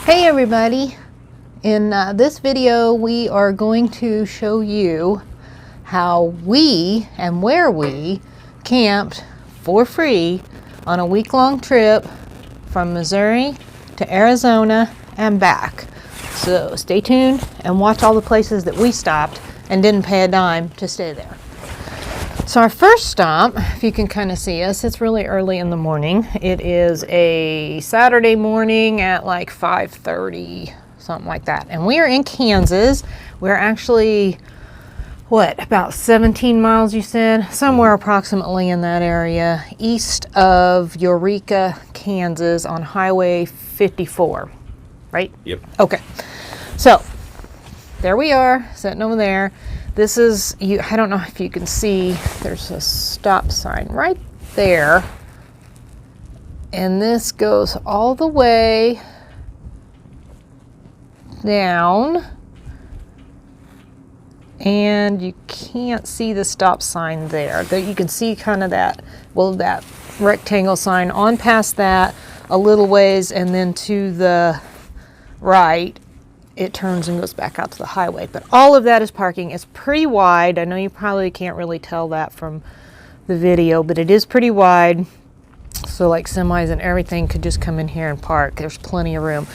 Hey everybody, in this video we are going to show you how we and where we camped for free on a week-long trip from Missouri to Arizona and back. So stay tuned and watch all the places that we stopped and didn't pay a dime to stay there. So our first stop, if you can kind of see us, it's really early in the morning. It is a Saturday morning at like 5:30, something like that. And we are in Kansas. We're actually, about 17 miles, you said? Somewhere approximately in that area, east of Eureka, Kansas on Highway 54, right? Yep. Okay. So there we are, sitting over there. This is, I don't know if you can see, there's a stop sign right there. And this goes all the way down. And you can't see the stop sign there. You can see kind of that rectangle sign on past that a little ways, and then to the right it turns and goes back out to the highway. But all of that is parking. It's pretty wide. I know you probably can't really tell that from the video, but it is pretty wide. So like semis and everything could just come in here and park. There's plenty of room.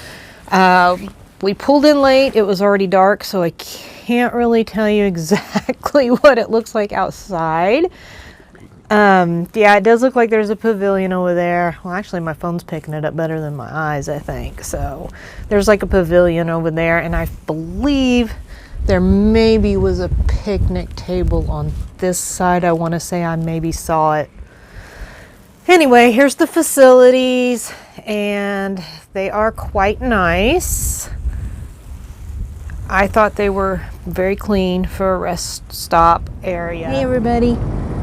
We pulled in late. It was already dark, so I can't really tell you exactly what it looks like outside. Yeah, it does look like there's a pavilion over there. Well, actually, my phone's picking it up better than my eyes, I think. So there's like a pavilion over there, and I believe there maybe was a picnic table on this side. I want to say I maybe saw it. Anyway, here's the facilities, and they are quite nice. I thought they were very clean for a rest stop area. Hey, everybody.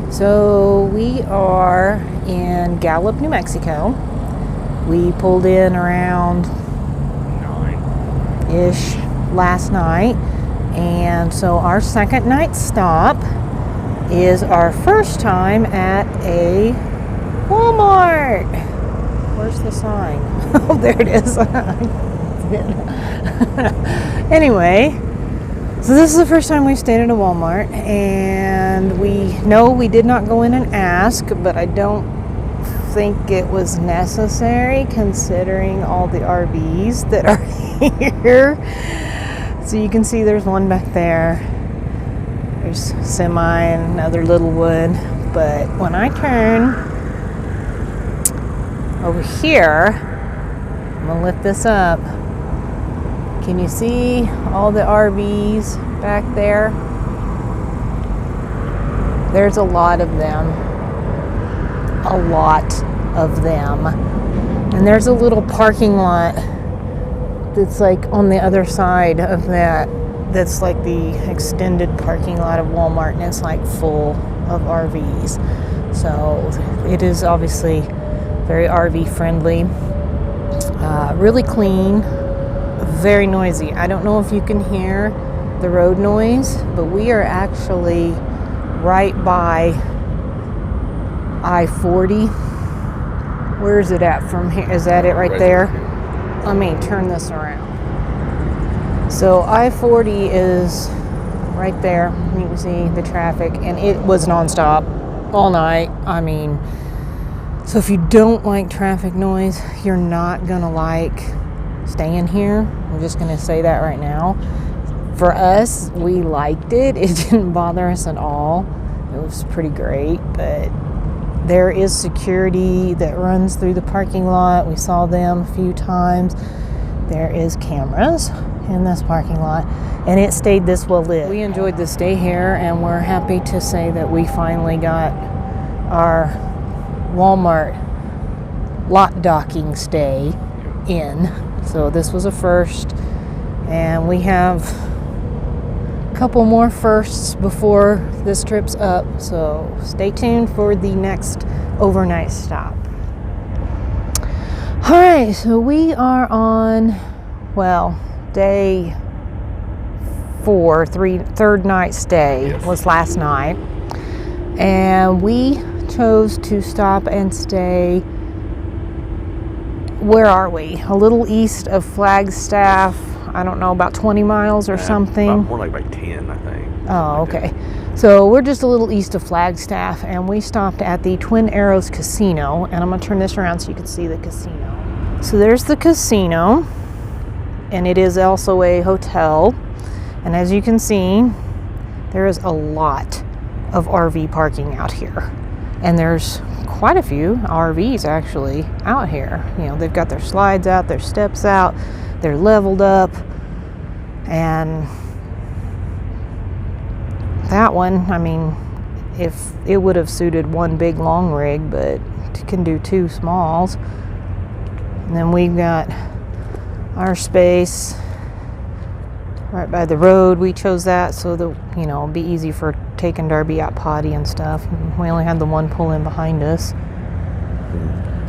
So we are in Gallup, New Mexico. We pulled in around 9-ish last night. And so our second night stop is our first time at a Walmart. Where's the sign? Oh, there it is. Anyway, so this is the first time we stayed at a Walmart, and we did not go in and ask, but I don't think it was necessary considering all the RVs that are here. So you can see there's one back there. There's semi and another little one. But when I turn over here, I'm gonna lift this up. Can you see all the RVs back there? There's a lot of them. A lot of them. And there's a little parking lot that's like on the other side of that. That's like the extended parking lot of Walmart, and it's like full of RVs. So it is obviously very RV friendly. Really clean. Very noisy. I don't know if you can hear the road noise, but we are actually right by I-40. Where is it at from here? Is that it right there? Let me turn this around. So I-40 is right there. You can see the traffic, and it was nonstop all night. I mean, so if you don't like traffic noise, you're not gonna like staying here. I'm just going to say that right now. For us, we liked it. It didn't bother us at all. It was pretty great, but there is security that runs through the parking lot. We saw them a few times. There is cameras in this parking lot, and it stayed this well lit. We enjoyed the stay here, and we're happy to say that we finally got our Walmart lot docking stay in. So this was a first, and we have a couple more firsts before this trip's up. So stay tuned for the next overnight stop. All right, so we are on, day 4, third night stay was last night. And we chose to stop and stay where are we? A little east of Flagstaff. I don't know, about 20 miles or something. More like by 10, I think. Oh, okay. So we're just a little east of Flagstaff, and we stopped at the Twin Arrows Casino, and I'm going to turn this around so you can see the casino. So there's the casino, and it is also a hotel, and as you can see, there is a lot of RV parking out here, and there's quite a few RVs actually out here. You know, they've got their slides out, their steps out, they're leveled up, and that one, I mean, if it would have suited one big long rig, but it can do two smalls. And then we've got our space right by the road. We chose that so that, you know, it'd be easy for taking Darby out potty and stuff. And we only had the one pull in behind us.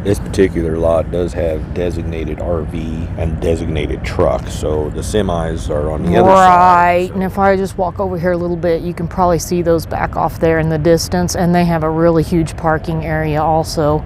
This particular lot does have designated RV and designated truck, so the semis are on the other side. Right, So. and if I just walk over here a little bit, you can probably see those back off there in the distance, and they have a really huge parking area also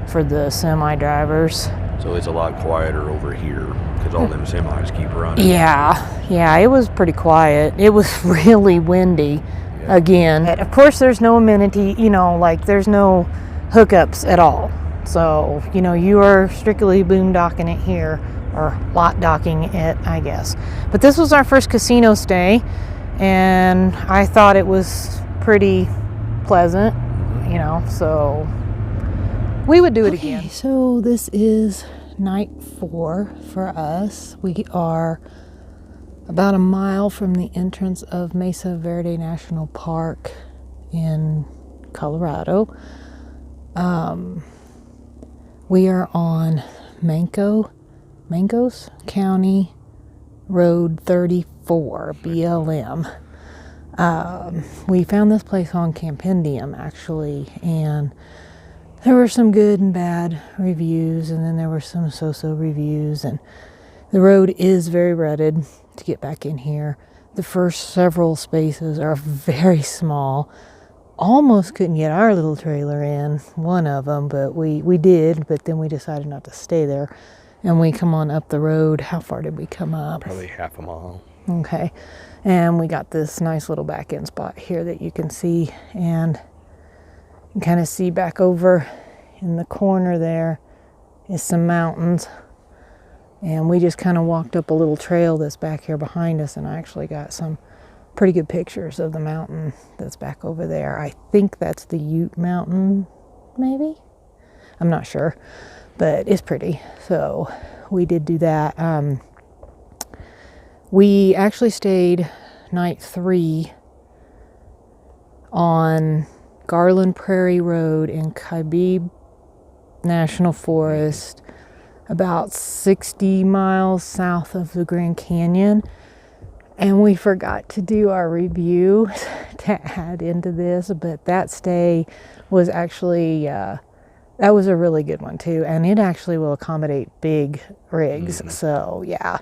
for the semi drivers. So it's a lot quieter over here because all them semis keep running. Yeah, it was pretty quiet. It was really windy again. Of course, there's no amenity, you know, like there's no hookups at all. So, you know, you are strictly boondocking it here, or lot docking it, I guess. But this was our first casino stay, and I thought it was pretty pleasant, you know, so we would do it again. So this is night 4 for us. We are about a mile from the entrance of Mesa Verde National Park in Colorado. We are on Mancos County Road 34, BLM. We found this place on Campendium, actually, and there were some good and bad reviews, and then there were some so-so reviews, and the road is very rutted to get back in here. The first several spaces are very small. Almost couldn't get our little trailer in, one of them, but we did, but then we decided not to stay there. And we come on up the road. How far did we come up? Probably half a mile. Okay. And we got this nice little back end spot here that you can see, and you can kind of see back over in the corner there is some mountains. And we just kind of walked up a little trail that's back here behind us, and I actually got some pretty good pictures of the mountain that's back over there. I think that's the Ute Mountain, maybe? I'm not sure, but it's pretty. So we did do that. We actually stayed night 3 on Garland Prairie Road in Kaibib National Forest, about 60 miles south of the Grand Canyon. And we forgot to do our review to add into this, but that stay was actually, that was a really good one too. And it actually will accommodate big rigs. So yeah.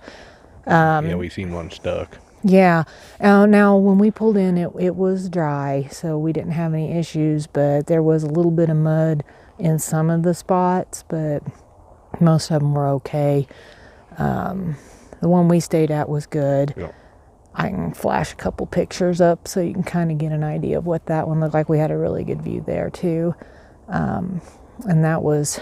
Yeah, we seen one stuck. Yeah. Now when we pulled in, it was dry, so we didn't have any issues, but there was a little bit of mud in some of the spots, but most of them were okay. The one we stayed at was good. Yeah. I can flash a couple pictures up so you can kind of get an idea of what that one looked like. We had a really good view there too. And that was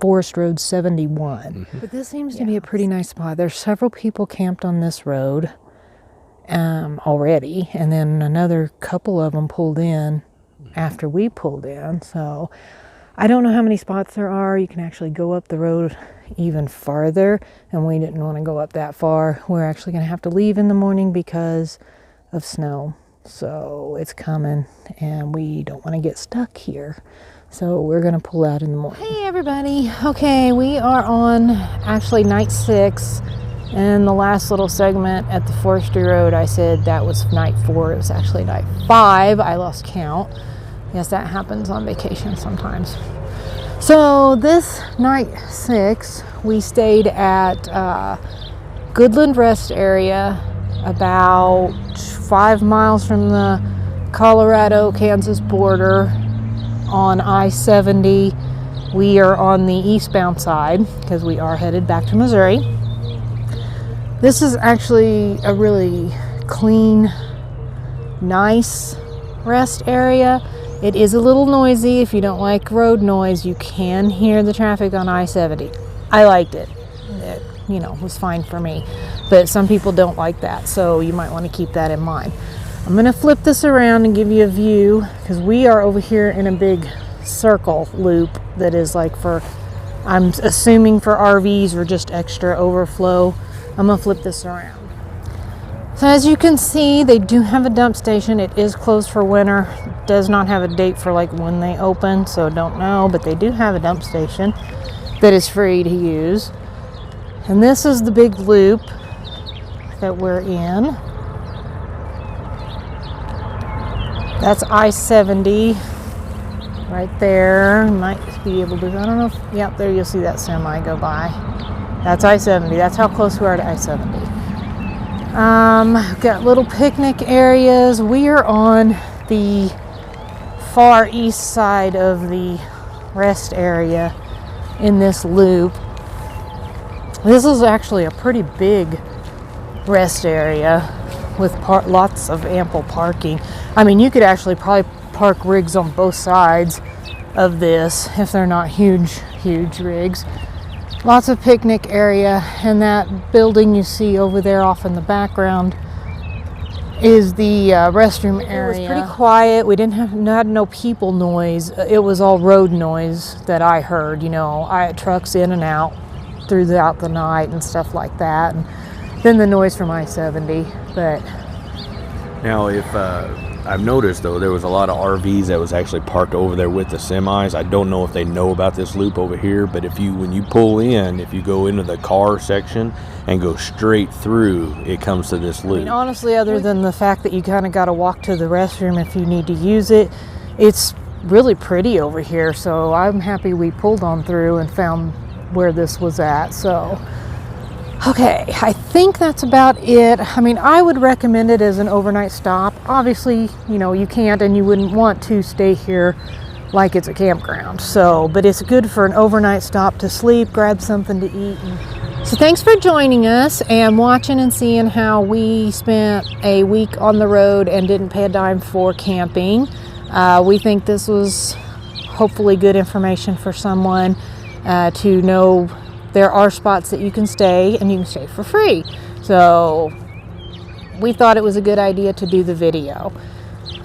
Forest Road 71. But this seems to be a pretty nice spot. There's several people camped on this road already, and then another couple of them pulled in after we pulled in. So I don't know how many spots there are. You can actually go up the road even farther, and we didn't want to go up that far. We're actually going to have to leave in the morning because of snow. So it's coming, and we don't want to get stuck here. So we're going to pull out in the morning. Hey everybody. Okay, we are on actually night 6, and the last little segment at the Forestry Road, I said that was night 4. It was actually night 5. I lost count. Yes, that happens on vacation sometimes. So this night 6, we stayed at Goodland Rest area, about 5 miles from the Colorado-Kansas border on I-70. We are on the eastbound side because we are headed back to Missouri. This is actually a really clean, nice rest area. It is a little noisy. If you don't like road noise, you can hear the traffic on I-70. I liked it. It, was fine for me. But some people don't like that, so you might want to keep that in mind. I'm going to flip this around and give you a view because we are over here in a big circle loop that is like I'm assuming for RVs or just extra overflow. I'm going to flip this around. So as you can see, they do have a dump station. It is closed for winter. It does not have a date for like when they open, so don't know, but they do have a dump station that is free to use. And this is the big loop that we're in. That's I-70 right there. You might be able to, I don't know if, yep, there you'll see that semi go by. That's I-70. That's how close we are to I-70. Got little picnic areas. We are on the far east side of the rest area in this loop. This is actually a pretty big rest area with lots of ample parking. I mean, you could actually probably park rigs on both sides of this if they're not huge rigs. Lots of picnic area, and that building you see over there off in the background is the restroom area. It was pretty quiet. We had no people noise. It was all road noise that I heard. Trucks in and out throughout the night and stuff like that, and then the noise from I-70. But now, if I've noticed though, there was a lot of RVs that was actually parked over there with the semis. I don't know if they know about this loop over here, but when you pull in, if you go into the car section and go straight through, it comes to this loop. I mean, honestly, other than the fact that you kind of got to walk to the restroom if you need to use it, it's really pretty over here. So I'm happy we pulled on through and found where this was at. So okay, I think that's about it. I mean, I would recommend it as an overnight stop. Obviously, you can't and you wouldn't want to stay here like it's a campground. So, but it's good for an overnight stop to sleep, grab something to eat. So thanks for joining us and watching and seeing how we spent a week on the road and didn't pay a dime for camping. We think this was hopefully good information for someone to know there are spots that you can stay and you can stay for free. So we thought it was a good idea to do the video.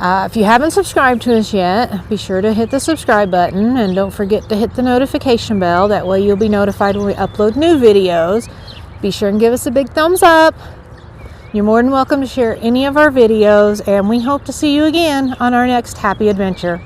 If you haven't subscribed to us yet, be sure to hit the subscribe button and don't forget to hit the notification bell. That way you'll be notified when we upload new videos. Be sure and give us a big thumbs up. You're more than welcome to share any of our videos, and we hope to see you again on our next happy adventure.